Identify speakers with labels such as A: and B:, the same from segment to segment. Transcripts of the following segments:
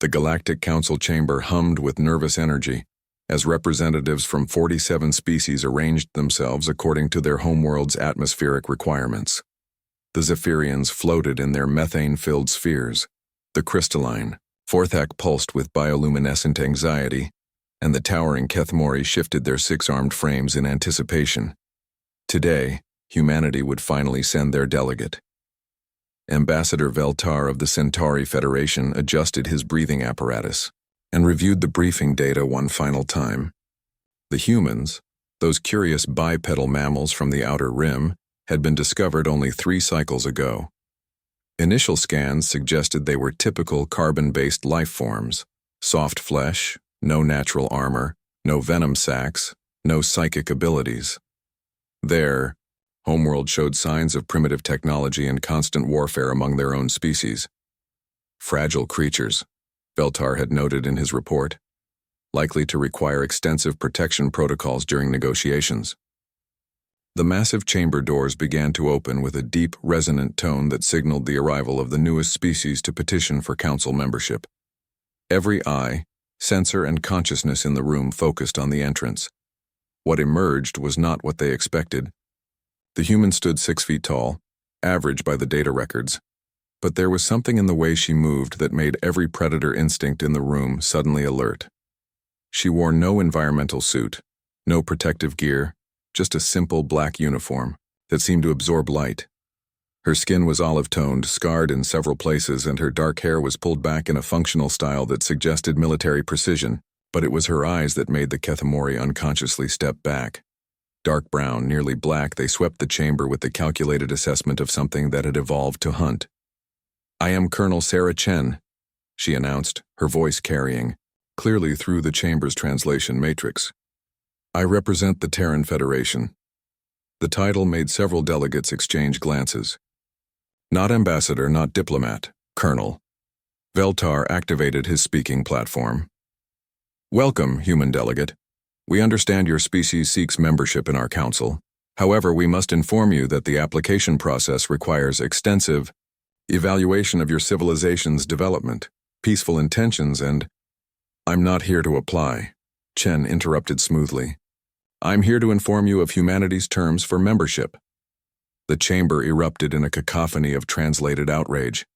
A: The Galactic Council chamber hummed with nervous energy as representatives from 47 species arranged themselves according to their homeworld's atmospheric requirements. The Zephyrians floated in their methane-filled spheres. The crystalline, Forthak pulsed with bioluminescent anxiety, and the towering Kethmori shifted their six-armed frames in anticipation. Today, humanity would finally send their delegate. Ambassador Veltar of the Centauri Federation adjusted his breathing apparatus and reviewed the briefing data one final time. The humans, those curious bipedal mammals from the outer rim, had been discovered only 3 cycles ago. Initial scans suggested they were typical carbon-based life forms: soft flesh, no natural armor, no venom sacs, no psychic abilities. Their homeworld showed signs of primitive technology and constant warfare among their own species. Fragile creatures, Veltar had noted in his report, likely to require extensive protection protocols during negotiations. The massive chamber doors began to open with a deep, resonant tone that signaled the arrival of the newest species to petition for council membership. Every eye, sensor, and consciousness in the room focused on the entrance. What emerged was not what they expected. The human stood 6 feet tall, average by the data records, but there was something in the way she moved that made every predator instinct in the room suddenly alert. She wore no environmental suit, no protective gear, just a simple black uniform that seemed to absorb light. Her skin was olive-toned, scarred in several places, and her dark hair was pulled back in a functional style that suggested military precision, but it was her eyes that made the Kethmori unconsciously step back. Dark brown, nearly black, they swept the chamber with the calculated assessment of something that had evolved to hunt. "I am Colonel Sarah Chen," she announced, her voice carrying, clearly through the chamber's translation matrix. "I represent the Terran Federation." The title made several delegates exchange glances. "Not ambassador, not diplomat, Colonel." Veltar activated his speaking platform. "Welcome, human delegate. We understand your species seeks membership in our council. However, we must inform you that the application process requires extensive evaluation of your civilization's development, peaceful intentions, and—" "I'm not here to apply," Chen interrupted smoothly. "I'm here to inform you of humanity's terms for membership." The chamber erupted in a cacophony of translated outrage.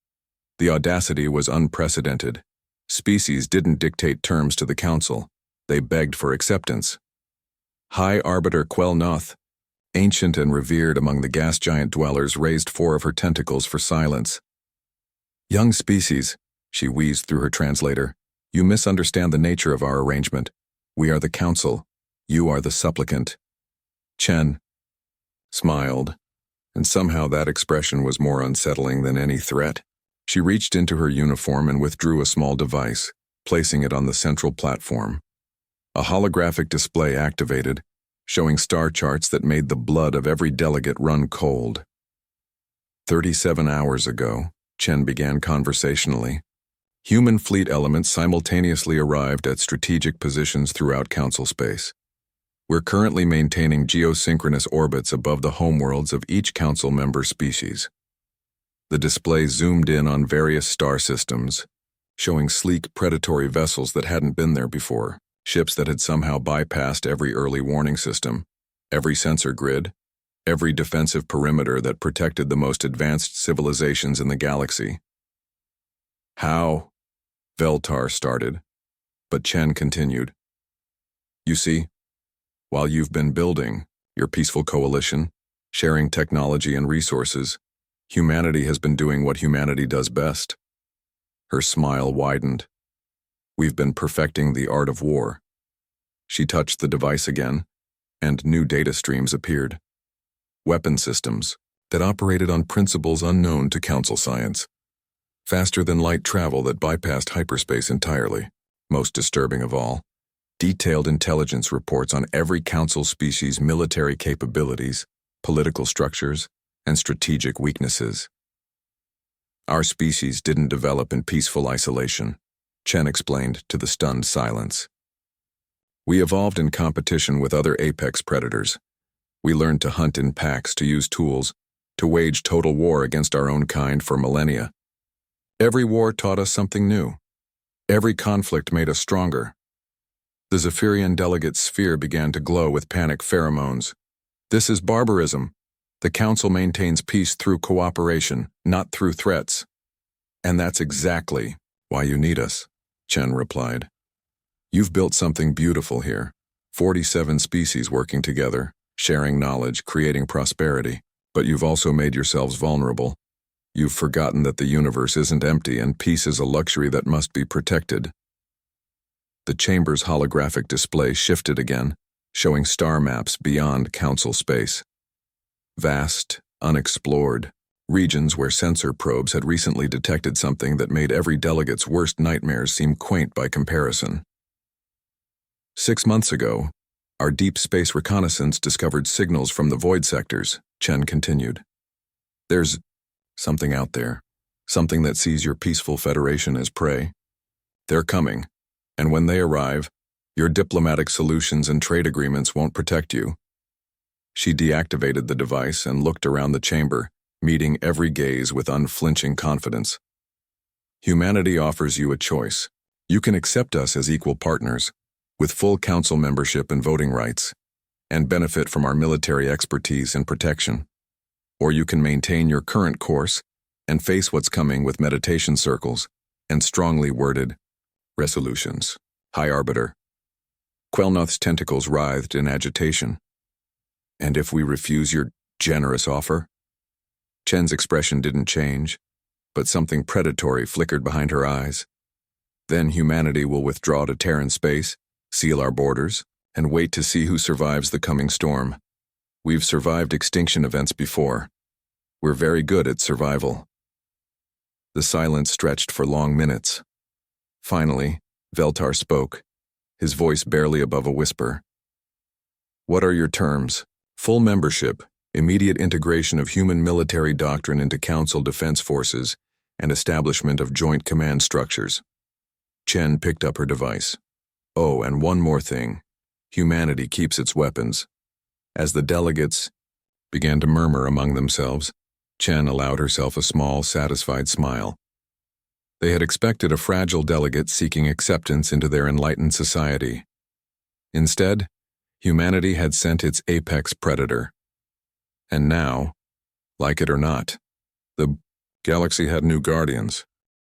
A: The audacity was unprecedented. Species didn't dictate terms to the council. They begged for acceptance. High Arbiter Quell Noth, ancient and revered among the gas giant dwellers, raised 4 of her tentacles for silence. "Young species," she wheezed through her translator, "you misunderstand the nature of our arrangement. We are the council. You are the supplicant." Chen smiled, and somehow that expression was more unsettling than any threat. She reached into her uniform and withdrew a small device, placing it on the central platform. A holographic display activated, showing star charts that made the blood of every delegate run cold. 37 hours ago, Chen began conversationally, human fleet elements simultaneously arrived at strategic positions throughout council space. We're currently maintaining geosynchronous orbits above the homeworlds of each council member species. The display zoomed in on various star systems, showing sleek predatory vessels that hadn't been there before, ships that had somehow bypassed every early warning system, every sensor grid, every defensive perimeter that protected the most advanced civilizations in the galaxy. "How?" Veltar started, but Chen continued. "You see, while you've been building your peaceful coalition, sharing technology and resources, humanity has been doing what humanity does best." Her smile widened. "We've been perfecting the art of war." She touched the device again, and new data streams appeared. Weapon systems that operated on principles unknown to council science. Faster-than-light travel that bypassed hyperspace entirely. Most disturbing of all, detailed intelligence reports on every council species' military capabilities, political structures, and strategic weaknesses. "Our species didn't develop in peaceful isolation," Chen explained to the stunned silence. "We evolved in competition with other apex predators. We learned to hunt in packs, to use tools, to wage total war against our own kind for millennia. Every war taught us something new. Every conflict made us stronger. The Zephyrian delegate's sphere began to glow with panic pheromones. This is barbarism. The Council maintains peace through cooperation, not through threats. And that's exactly why you need us, Chen replied. You've built something beautiful here. 47 species working together, sharing knowledge, creating prosperity. But you've also made yourselves vulnerable. You've forgotten that the universe isn't empty and peace is a luxury that must be protected. The chamber's holographic display shifted again, showing star maps beyond Council space. Vast, unexplored, regions where sensor probes had recently detected something that made every delegate's worst nightmares seem quaint by comparison. 6 months ago, our deep space reconnaissance discovered signals from the void sectors, Chen continued. There's something out there, something that sees your peaceful federation as prey. They're coming, and when they arrive, your diplomatic solutions and trade agreements won't protect you. She deactivated the device and looked around the chamber, meeting every gaze with unflinching confidence. Humanity offers you a choice. You can accept us as equal partners, with full council membership and voting rights, and benefit from our military expertise and protection. Or you can maintain your current course and face what's coming with meditation circles and strongly worded resolutions. High Arbiter. Quelnoth's tentacles writhed in agitation. And if we refuse your generous offer? Chen's expression didn't change, but something predatory flickered behind her eyes. Then humanity will withdraw to Terran space, seal our borders, and wait to see who survives the coming storm. We've survived extinction events before. We're very good at survival. The silence stretched for long minutes. Finally, Veltar spoke, his voice barely above a whisper. What are your terms? Full membership, immediate integration of human military doctrine into Council defense forces, and establishment of joint command structures. Chen picked up her device. Oh, and one more thing. Humanity keeps its weapons. As the delegates began to murmur among themselves, Chen allowed herself a small, satisfied smile. They had expected a fragile delegate seeking acceptance into their enlightened society. Instead, humanity had sent its apex predator. And now, like it or not, the galaxy had new guardians.